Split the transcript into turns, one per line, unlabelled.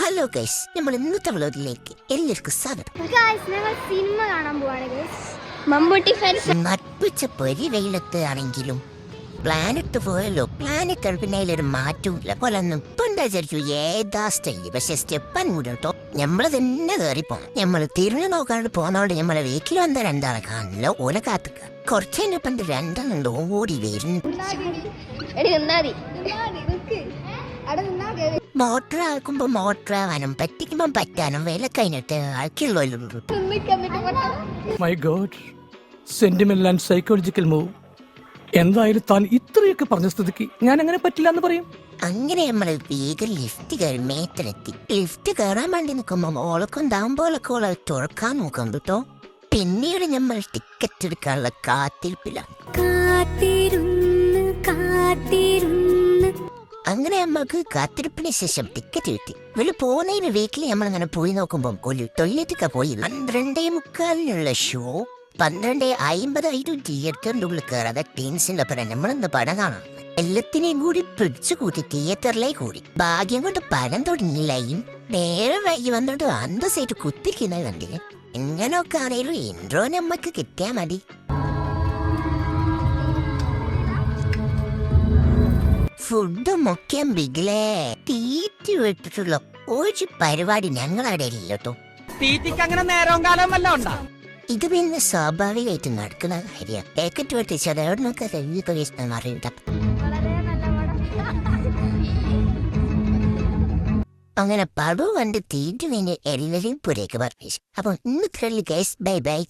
Hello guys, നമ്മൾ ഇന്നത്തെ വ്ലോഗിലേക്ക് എല്ലാവർക്കും സ്വാഗതം.
സിനിമ കാണാൻ പോവാണ്. മമ്മൂട്ടി ഫാൻസ്
നട്ടുച്ച പൊരി വെയിലത്ത് ആണെങ്കിലും പ്ലാനറ്റ് പോയല്ലോ. പ്ലാനറ്റ് പിന്നെ മാറ്റവും ഇല്ല പോലൊന്നും ഇപ്പൊ എന്താ വിചാരിച്ചു ഏതാ സ്റ്റൈല്. പക്ഷെ സ്റ്റെപ്പൻ കൂടെ കേട്ടോ നമ്മള് തന്നെ കയറിപ്പോണം. നമ്മള് തിരിഞ്ഞു നോക്കാണ്ട് പോന്നോണ്ട് നമ്മളെ വീട്ടിൽ വന്ന രണ്ടാളെ കാണില്ല. ഓല കാത്തുക കുറച്ച് കഴിഞ്ഞപ്പോ രണ്ടെണ്ണം ഓടി വരുന്നു. മോട്ടർ ആക്കുമ്പോ മോട്ടർ ആവാനും പറ്റിക്കുമ്പോ പറ്റാനും വില കഴിഞ്ഞിട്ട് ആക്കിയുള്ളൂ.
My god, sentimental and psychological move. എന്തായാലും താൻ ഇത്രയൊക്കെ പറഞ്ഞ സ്ഥിതിക്ക് ഞാൻ അങ്ങനെ പറ്റില്ല എന്ന് പറയും.
അങ്ങനെ നമ്മള് വേഗം ലിഫ്റ്റ് കയറി മേത്തിലെത്തി. ലിഫ്റ്റ് കയറാൻ വേണ്ടി നിൽക്കുമ്പോ ഓളക്കും താമ്പോലൊക്കെ ഓളെ തുറക്കാൻ നോക്കാം കേട്ടോ. പിന്നീട് നമ്മൾ ടിക്കറ്റ് എടുക്കാനുള്ള കാത്തിരിപ്പിലാണ്. അങ്ങനെ നമ്മൾക്ക് കാത്തിരിപ്പിന് ശേഷം ടിക്കറ്റ് കിട്ടി. ഇവര് പോകുന്നതിന് വീട്ടിൽ നമ്മളിങ്ങനെ പോയി നോക്കുമ്പോൾ ഒരു ടൊയ്ലറ്റൊക്കെ പോയി. 12:45 ഷോ 12:50 തിയേറ്ററിന്റെ ഉള്ളിൽ കയറാതെ ടീൻസിന്റെ പരം നമ്മളിന്ന് പടം കാണാം. എല്ലാത്തിനെയും കൂടി പിടിച്ചു കൂട്ടി തിയേറ്ററിലേക്ക് കൂടി. ഭാഗ്യം കൊണ്ട് പടം തുടങ്ങിയില്ലായും നേരെ വൈകി വന്നോണ്ട് അന്തസ്സായിട്ട് കുത്തിരിക്കുന്നത് കണ്ടില്ലേ. എങ്ങനെയൊക്കെ ആണെങ്കിലും ഇൻട്രോ നമ്മക്ക് കിട്ടിയാ മതി. ഫുഡ് മുഖ്യം ബിഗിലേ തീറ്റി വിട്ടിട്ടുള്ള ഒരു പരിപാടി ഞങ്ങളവിടെ ഇല്ലട്ടോ. ഇത് പിന്നെ സ്വാഭാവികമായിട്ട് നടക്കുന്ന കാര്യം. ടിക്കറ്റ് വെട്ടിച്ചത് എവിടുന്നൊക്കെ അറിയില്ല. അങ്ങനെ പടു കണ്ട് തീറ്റു വേണ്ടി എല്ലാവരെയും പുരേക്ക് പറഞ്ഞു. അപ്പൊ ഇന്ന് ഗൈസ് ബൈ ബൈ.